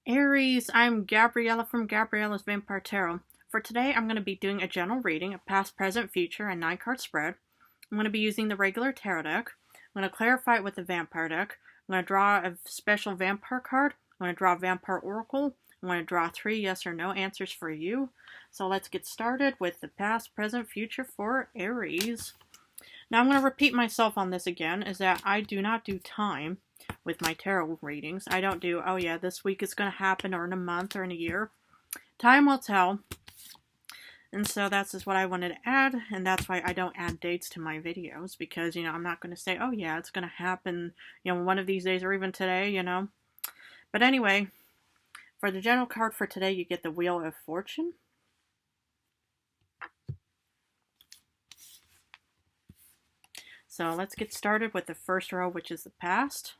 Aries, I'm Gabriella from Gabriella's Vampire Tarot. For today, I'm going to be doing a general reading, a past, present, future, and 9-card spread. I'm going to be using the regular tarot deck. I'm going to clarify it with the vampire deck. I'm going to draw a special vampire card. I'm going to draw a vampire oracle. I'm going to draw 3 yes or no answers for you. So let's get started with the past, present, future for Aries. Now I'm going to repeat myself on this again, is that I do not do time with my tarot readings. I don't do, oh yeah, this week it's going to happen, or in a month, or in a year. Time will tell. And so that's just what I wanted to add, and that's why I don't add dates to my videos, because, I'm not going to say, oh yeah, it's going to happen, one of these days, or even today, But anyway, for the general card for today, you get the Wheel of Fortune. So let's get started with the first row, which is the past.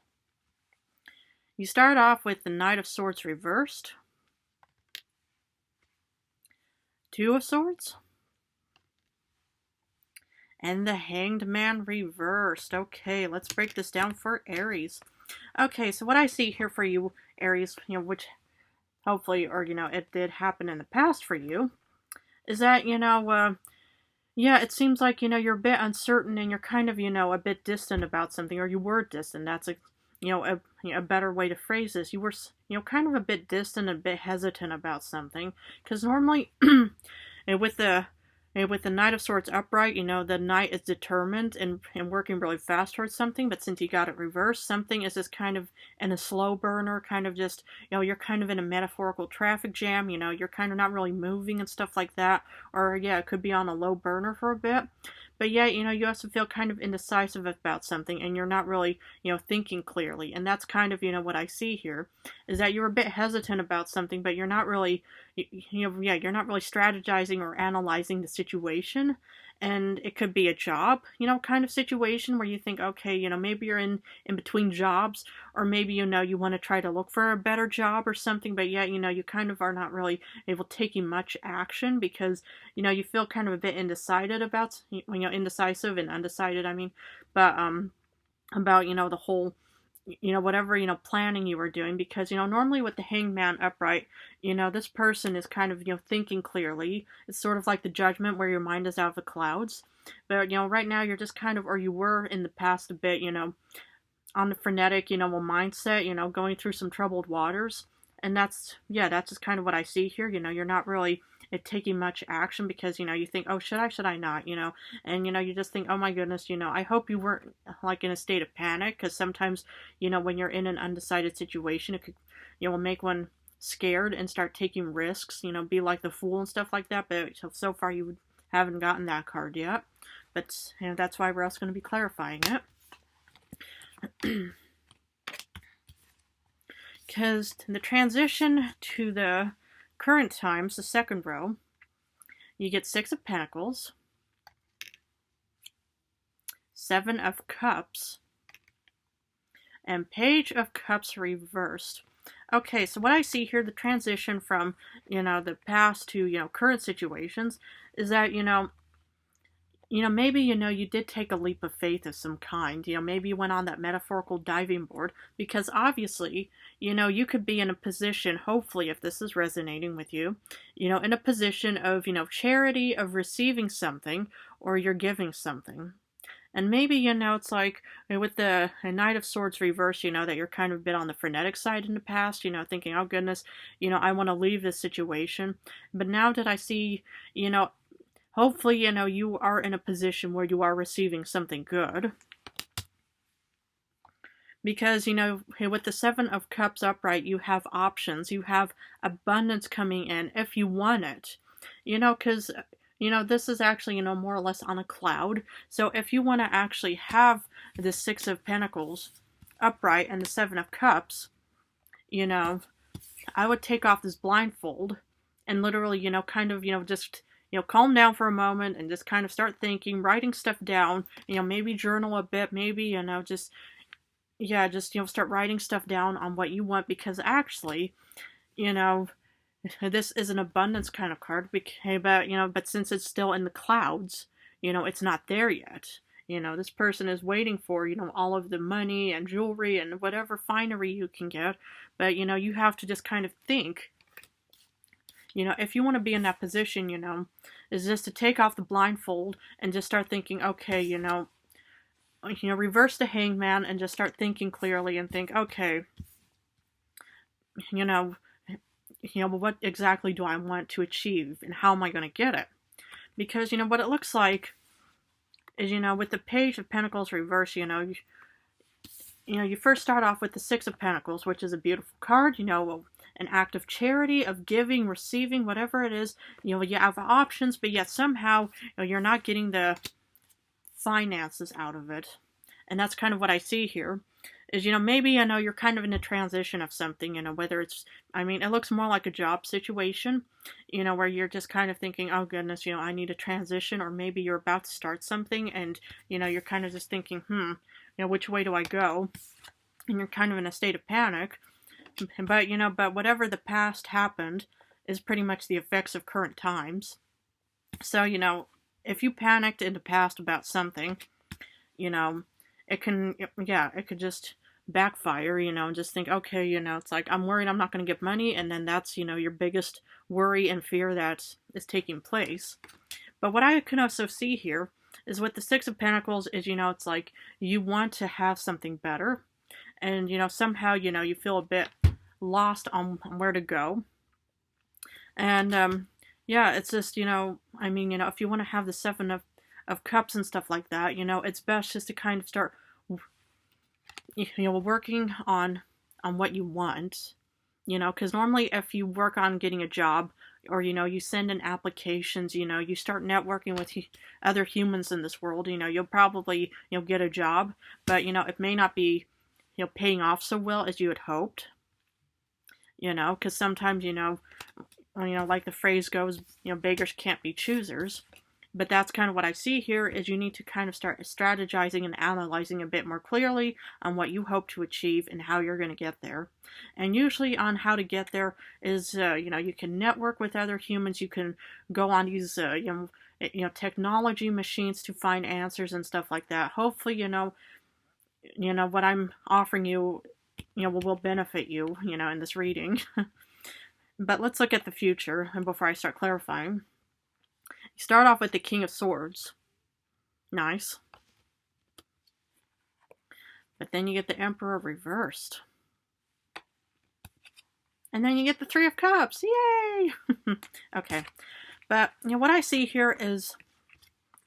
You start off with the Knight of Swords reversed, 2 of Swords, and the Hanged Man reversed. Okay, let's break this down for Aries. Okay, so what I see here for you, Aries, which hopefully, or, it did happen in the past for you, is that, yeah, it seems like, you're a bit uncertain and you're kind of, a bit distant about something, or you were distant. That's a better way to phrase this. You were, kind of a bit distant, a bit hesitant about something, because normally, with the Knight of Swords upright, the Knight is determined and working really fast towards something, but since you got it reversed, something is just kind of in a slow burner, kind of just, you're kind of in a metaphorical traffic jam, you're kind of not really moving and stuff like that, or yeah, it could be on a low burner for a bit. But yeah, you also feel kind of indecisive about something, and you're not really, thinking clearly. And that's kind of, what I see here, is that you're a bit hesitant about something, but you're not really, you're not really strategizing or analyzing the situation. And it could be a job, kind of situation where you think, okay, maybe you're in between jobs, or maybe, you want to try to look for a better job or something, but yet, you kind of are not really able to taking much action because, you feel kind of a bit indecisive about, indecisive and undecided, I mean, but, about, the whole, whatever, planning you were doing, because, normally with the Hanged Man upright, this person is kind of, thinking clearly. It's sort of like the Judgment where your mind is out of the clouds. But, right now you're just kind of, or you were in the past a bit, on the frenetic, mindset, going through some troubled waters. And that's just kind of what I see here. You're not really taking much action because, you think, oh, should I not, and, you just think, oh my goodness, I hope you weren't like in a state of panic, because sometimes, when you're in an undecided situation, it could, make one scared and start taking risks, be like the Fool and stuff like that. But so far you haven't gotten that card yet. But, that's why we're also going to be clarifying it. Because the transition to the current times, the second row, you get 6 of Pentacles, 7 of Cups, and Page of Cups reversed. Okay, so what I see here, the transition from, the past to, current situations, is that, maybe, you did take a leap of faith of some kind. Maybe you went on that metaphorical diving board, because obviously, you could be in a position, hopefully, if this is resonating with you, in a position of, charity, of receiving something, or you're giving something. And maybe, it's like, with the Knight of Swords reverse, that you're kind of a bit on the frenetic side in the past, thinking, oh goodness, I want to leave this situation. But now that I see, hopefully, you are in a position where you are receiving something good. Because, with the 7 of Cups upright, you have options. You have abundance coming in if you want it. Because, this is actually, more or less on a cloud. So if you want to actually have the 6 of Pentacles upright and the 7 of Cups, I would take off this blindfold and literally, kind of, just, calm down for a moment and just kind of start thinking, writing stuff down, maybe journal a bit, maybe, just start writing stuff down on what you want, because actually, this is an abundance kind of card, but since it's still in the clouds, it's not there yet. This person is waiting for, all of the money and jewelry and whatever finery you can get. But, you know, you have to just kind of think, you know, if you want to be in that position, you know, is just to take off the blindfold and just start thinking, okay, reverse the hangman and just start thinking clearly and think, okay, you know, what exactly do I want to achieve and how am I going to get it? Because, you know, what it looks like is, you know, with the Page of Pentacles reverse, you first start off with the Six of Pentacles, which is a beautiful card, you know, an act of charity, of giving, receiving, whatever it is. You know, you have options, but yet somehow, you know, you're not getting the finances out of it. And that's kind of what I see here. Is, you know, maybe, you know, you're kind of in a transition of something, you know, whether it's, I mean, it looks more like a job situation, you know, where you're just kind of thinking, oh goodness, you know, I need a transition, or maybe you're about to start something and, you know, you're kind of just thinking, you know, which way do I go? And you're kind of in a state of panic. But, you know, but whatever the past happened is pretty much the effects of current times. So, you know, if you panicked in the past about something, you know, it could just backfire, you know, and just think, okay, you know, it's like, I'm worried I'm not going to get money, and then that's, you know, your biggest worry and fear that is taking place. But what I can also see here is with the Six of Pentacles is, you know, it's like you want to have something better, and, you know, somehow, you know, you feel a bit lost on where to go. And, yeah, it's just, you know, I mean, you know, if you want to have the Seven of Cups and stuff like that, you know, it's best just to kind of start, you know, working on what you want, you know, because normally if you work on getting a job, or, you know, you send in applications, you know, you start networking with other humans in this world, you know, you'll probably, you know, get a job, but, you know, it may not be, you know, paying off so well as you had hoped, you know, because sometimes, you know, like the phrase goes, you know, beggars can't be choosers. But that's kind of what I see here, is you need to kind of start strategizing and analyzing a bit more clearly on what you hope to achieve and how you're going to get there. And usually on how to get there is, you know, you can network with other humans, you can go on these, technology machines to find answers and stuff like that. Hopefully, you know, what I'm offering you, you know, will benefit you, you know, in this reading. But let's look at the future, and before I start clarifying. You start off with the King of Swords. Nice. But then you get the Emperor reversed. And then you get the Three of Cups. Yay! Okay. But, you know, what I see here is,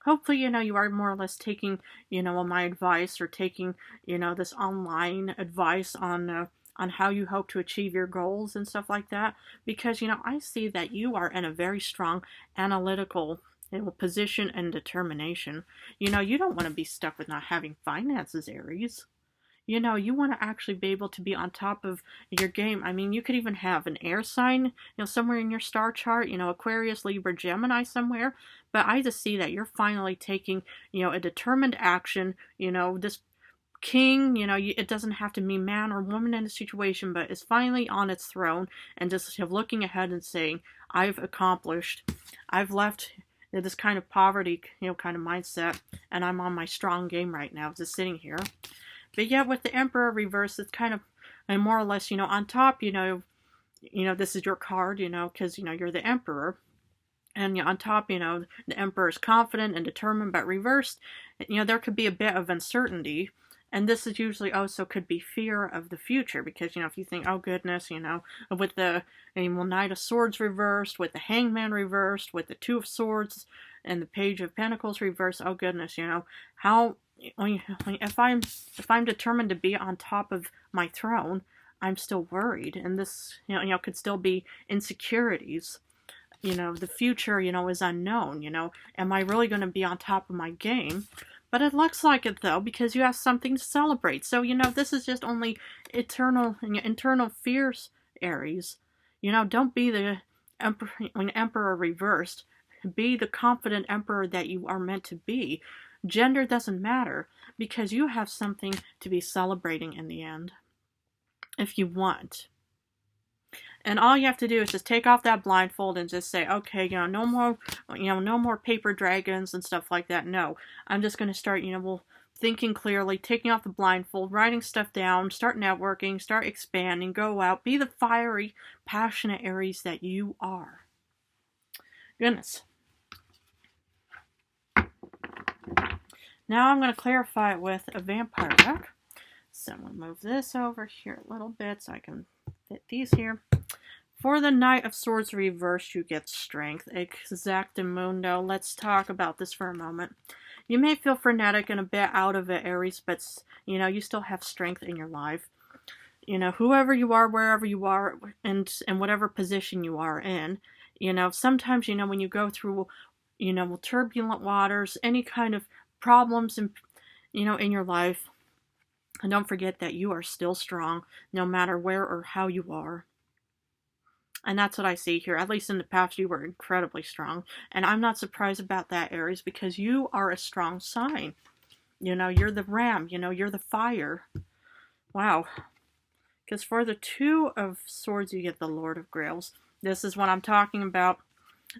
hopefully, you know, you are more or less taking, you know, my advice, or taking, you know, this online advice on how you hope to achieve your goals and stuff like that. Because, you know, I see that you are in a very strong analytical, you know, position and determination. You know, you don't want to be stuck with not having finances, Aries. You know, you want to actually be able to be on top of your game. I mean, you could even have an air sign, you know, somewhere in your star chart, you know, Aquarius, Libra, Gemini somewhere. But I just see that you're finally taking, you know, a determined action. You know, this king, you know, it doesn't have to be man or woman in a situation, but is finally on its throne and just looking ahead and saying, I've accomplished, I've left this kind of poverty, you know, kind of mindset, and I'm on my strong game right now, just sitting here. But yet with the Emperor reverse, it's kind of, and more or less, you know, on top, you know, this is your card, you know, because, you know, you're the Emperor. And, you know, on top, you know, the Emperor is confident and determined, but reversed, you know, there could be a bit of uncertainty. And this is usually also could be fear of the future, because, you know, if you think, oh goodness, you know, with the Knight of Swords reversed, with the Hangman reversed, with the Two of Swords and the Page of Pentacles reversed, oh goodness, you know, how, if I'm determined to be on top of my throne, I'm still worried, and this, you know, could still be insecurities. You know, the future, you know, is unknown. You know, am I really going to be on top of my game? But it looks like it, though, because you have something to celebrate. So, you know, this is just only internal fears, Aries. You know, don't be the emperor reversed. Be the confident emperor that you are meant to be. Gender doesn't matter, because you have something to be celebrating in the end, if you want. And all you have to do is just take off that blindfold and just say, okay, you know, no more paper dragons and stuff like that. No, I'm just going to start, you know, thinking clearly, taking off the blindfold, writing stuff down, start networking, start expanding, go out, be the fiery, passionate Aries that you are. Goodness. Now I'm going to clarify it with a vampire deck. So I'm going to move this over here a little bit so I can fit these here. For the Knight of Swords reversed, you get strength. Exactamundo. Let's talk about this for a moment. You may feel frenetic and a bit out of it, Aries, but, you know, you still have strength in your life. You know, whoever you are, wherever you are, and whatever position you are in, you know, sometimes, you know, when you go through, you know, turbulent waters, any kind of problems, in, you know, in your life, and don't forget that you are still strong, no matter where or how you are. And that's what I see here. At least in the past, you were incredibly strong. And I'm not surprised about that, Aries, because you are a strong sign. You know, you're the ram. You know, you're the fire. Wow. Because for the Two of Swords, you get the Lord of Grails. This is what I'm talking about.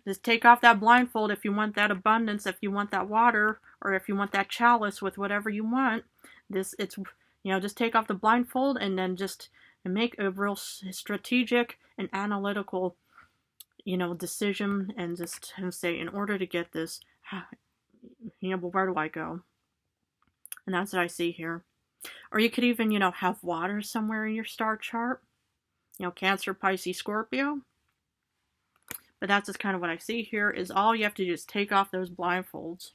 Just take off that blindfold if you want that abundance, if you want that water, or if you want that chalice with whatever you want. It's, you know, just take off the blindfold and then just make a real strategic and analytical, you know, decision and just say, in order to get this, you know, well, where do I go? And that's what I see here. Or you could even, you know, have water somewhere in your star chart. You know, Cancer, Pisces, Scorpio. But that's just kind of what I see here, is all you have to do is take off those blindfolds.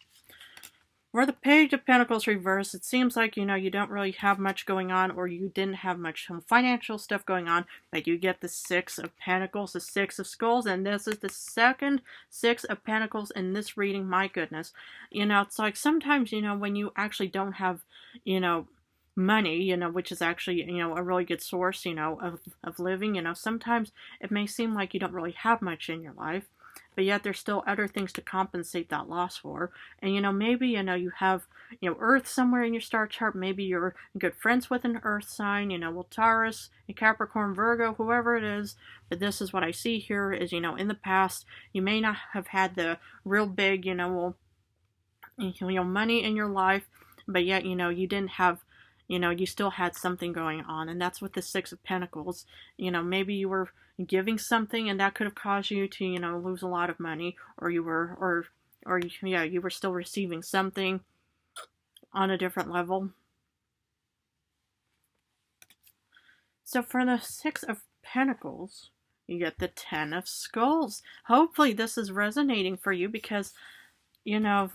For the Page of Pentacles reverse, it seems like, you know, you don't really have much going on, or you didn't have much financial stuff going on, but you get the Six of Pentacles, the Six of Skulls, and this is the second Six of Pentacles in this reading. My goodness. You know, it's like sometimes, you know, when you actually don't have, you know, money, you know, which is actually, you know, a really good source, you know, of living, you know, sometimes it may seem like you don't really have much in your life, but yet there's still other things to compensate that loss for. And, you know, maybe, you know, you have, you know, Earth somewhere in your star chart. Maybe you're good friends with an Earth sign, you know, well, Taurus, Capricorn, Virgo, whoever it is. But this is what I see here is, you know, in the past, you may not have had the real big, you know, money in your life, but yet, you know, you didn't have, you know, you still had something going on. And that's with the Six of Pentacles. You know, maybe you were giving something and that could have caused you to, you know, lose a lot of money, or you were, or yeah, you were still receiving something on a different level. So for the Six of Pentacles, you get the Ten of Skulls. Hopefully this is resonating for you, because, you know,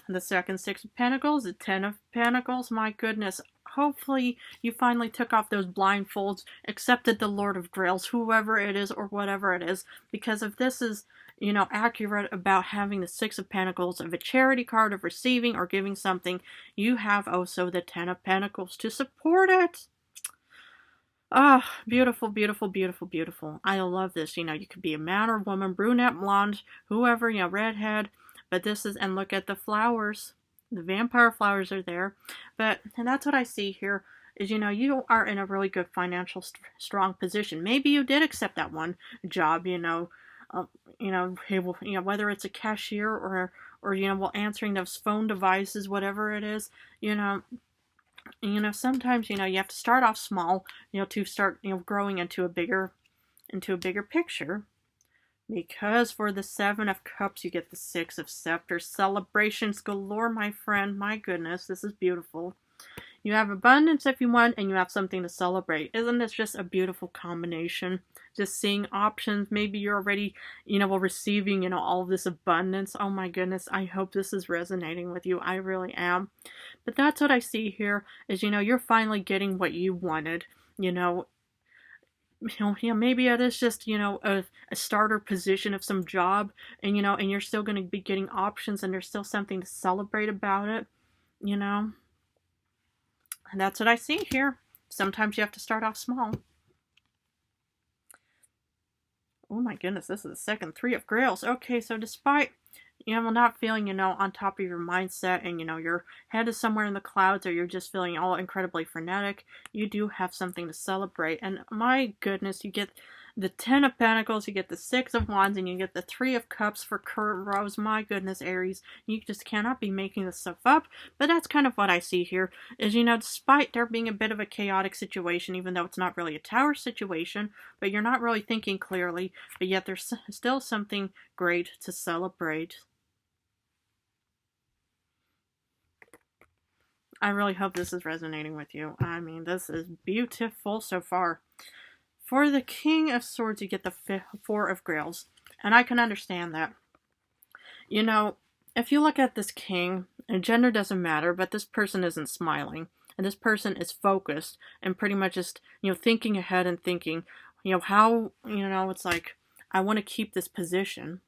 the second Six of Pentacles, the Ten of Pentacles, my goodness. Hopefully you finally took off those blindfolds, accepted the Lord of Grails, whoever it is or whatever it is, because if this is, you know, accurate about having the Six of Pentacles, of a charity card, of receiving or giving something, you have also the Ten of Pentacles to support it. Ah, oh, beautiful, beautiful, beautiful, beautiful. I love this. You know, you could be a man or woman, brunette, blonde, whoever, you know, redhead, but this is, and look at the flowers. The vampire flowers are there. But, and that's what I see here, is, you know, you are in a really good financial strong position. Maybe you did accept that one job, you know, whether it's a cashier or, you know, well, answering those phone devices, whatever it is, you know, sometimes, you know, you have to start off small, you know, to start, you know, growing into a bigger picture. Because for the Seven of Cups, you get the Six of Scepters. Celebrations galore, my friend. My goodness, this is beautiful. You have abundance if you want, and you have something to celebrate. Isn't this just a beautiful combination? Just seeing options. Maybe you're already, you know, receiving, you know, all of this abundance. Oh my goodness, I hope this is resonating with you. I really am. But that's what I see here, is, you know, you're finally getting what you wanted, you know. Maybe it is just, you know, a starter position of some job, and, you know, and you're still going to be getting options, and there's still something to celebrate about it, you know. And that's what I see here. Sometimes you have to start off small. Oh my goodness, this is the second Three of Grails. Okay, so despite, you know, not feeling, you know, on top of your mindset, and, you know, your head is somewhere in the clouds, or you're just feeling all incredibly frenetic, you do have something to celebrate. And my goodness, you get the Ten of Pentacles, you get the Six of Wands, and you get the Three of Cups for current rose. My goodness, Aries, you just cannot be making this stuff up. But that's kind of what I see here, is, despite there being a bit of a chaotic situation, even though it's not really a tower situation, but you're not really thinking clearly, but yet there's still something great to celebrate. I really hope this is resonating with you. I mean, this is beautiful so far. For the King of Swords, you get the Four of Grails. And I can understand that. If you look at this king, and gender doesn't matter, but this person isn't smiling. And this person is focused and pretty much just, thinking ahead and thinking, how, it's like, I want to keep this position.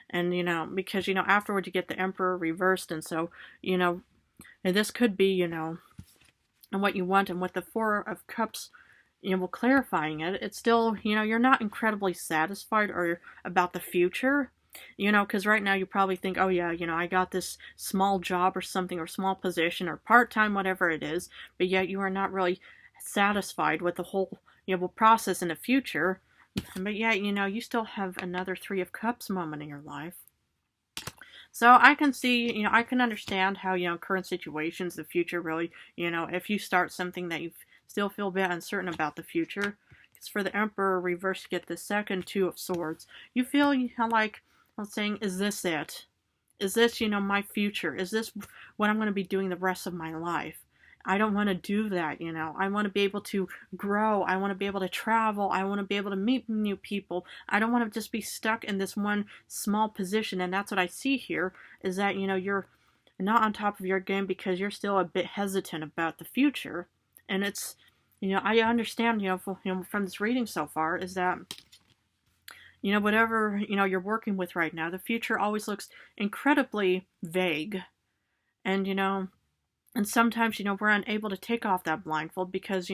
And, because, afterwards you get the Emperor reversed. And so, and this could be, and what you want. And with the Four of Cups, clarifying it, it's still, you're not incredibly satisfied or about the future, because right now you probably think, oh yeah, I got this small job or something, or small position, or part-time, whatever it is, but yet you are not really satisfied with the whole, process in the future, but yet, you still have another Three of Cups moment in your life. So I can see, I can understand how, current situations, the future really, if you start something that you still feel a bit uncertain about the future. Because for the Emperor reverse, you get the second Two of Swords. You feel like, I'm saying, is this it? Is this, my future? Is this what I'm going to be doing the rest of my life? I don't want to do that, I want to be able to grow. I want to be able to travel. I want to be able to meet new people. I don't want to just be stuck in this one small position. And that's what I see here, is that, you're not on top of your game because you're still a bit hesitant about the future. And it's, I understand, from this reading so far, is that, whatever, you're working with right now, the future always looks incredibly vague. And, and sometimes, we're unable to take off that blindfold because,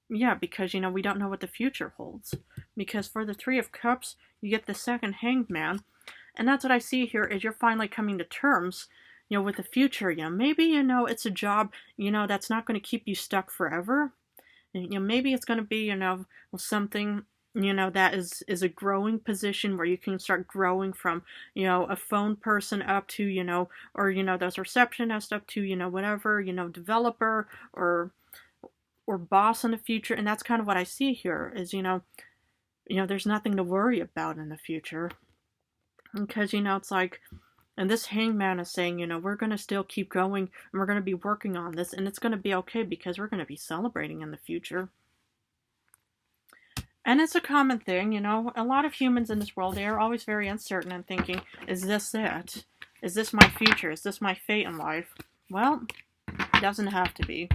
because, we don't know what the future holds. Because for the Three of Cups, you get the second Hanged Man. And that's what I see here, is you're finally coming to terms, with the future. Maybe, it's a job, that's not going to keep you stuck forever. Maybe it's going to be, something, that is a growing position where you can start growing from, a phone person up to, or, those receptionists up to, whatever, developer or boss in the future. And that's kind of what I see here is, there's nothing to worry about in the future. Because, it's like, and this Hangman is saying, we're going to still keep going and we're going to be working on this, and it's going to be okay because we're going to be celebrating in the future. And it's a common thing, a lot of humans in this world, they are always very uncertain and thinking, is this it? Is this my future? Is this my fate in life? Well, it doesn't have to be.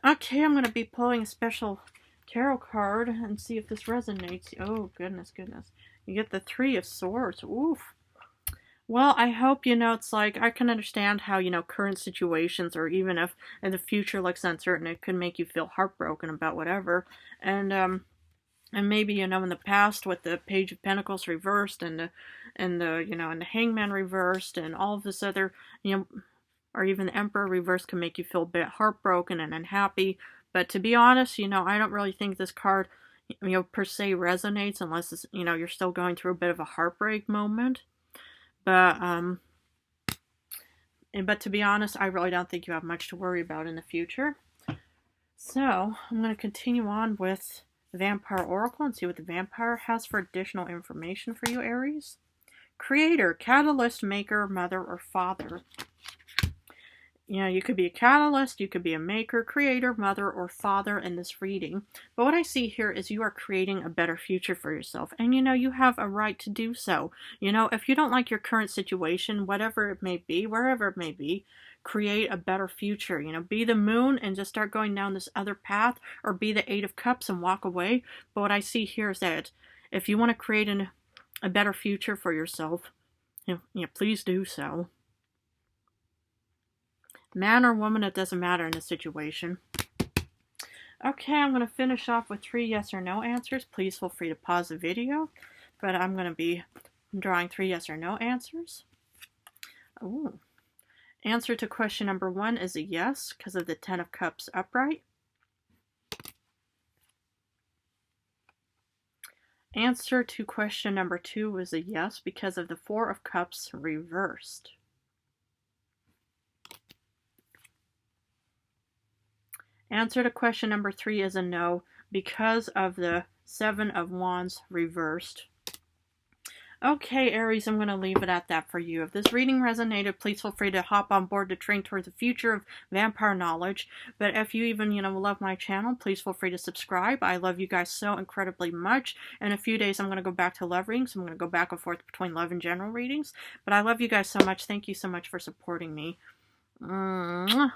Okay, I'm going to be pulling a special tarot card and see if this resonates. Oh, goodness. You get the Three of Swords. Oof. Well, I hope, it's like, I can understand how, current situations, or even if in the future looks uncertain, it could make you feel heartbroken about whatever. And maybe, in the past with the Page of Pentacles reversed and the and the Hangman reversed and all of this other, or even the Emperor reversed can make you feel a bit heartbroken and unhappy. But to be honest, I don't really think this card, per se resonates unless it's, you're still going through a bit of a heartbreak moment. But to be honest, I really don't think you have much to worry about in the future. So, I'm going to continue on with the Vampire Oracle and see what the Vampire has for additional information for you, Aries. Creator, catalyst, maker, mother, or father. You could be a catalyst, you could be a maker, creator, mother, or father in this reading. But what I see here is you are creating a better future for yourself. And you have a right to do so. If you don't like your current situation, whatever it may be, wherever it may be, create a better future. Be the Moon and just start going down this other path, or be the Eight of Cups and walk away. But what I see here is that if you want to create a better future for yourself, please do so. Man or woman, it doesn't matter in this situation. Okay, I'm going to finish off with 3 yes or no answers. Please feel free to pause the video. But I'm going to be drawing 3 yes or no answers. Ooh. Answer to question number 1 is a yes, because of the Ten of Cups upright. answer to question number 2 was a yes because of the 4 of Cups reversed. Answer to question number 3 is a no because of the 7 of Wands reversed. Okay, Aries, I'm going to leave it at that for you. If this reading resonated, please feel free to hop on board to train towards the future of vampire knowledge. But if you even, love my channel, please feel free to subscribe. I love you guys so incredibly much. In a few days, I'm going to go back to love readings. I'm going to go back and forth between love and general readings. But I love you guys so much. Thank you so much for supporting me. Mwah.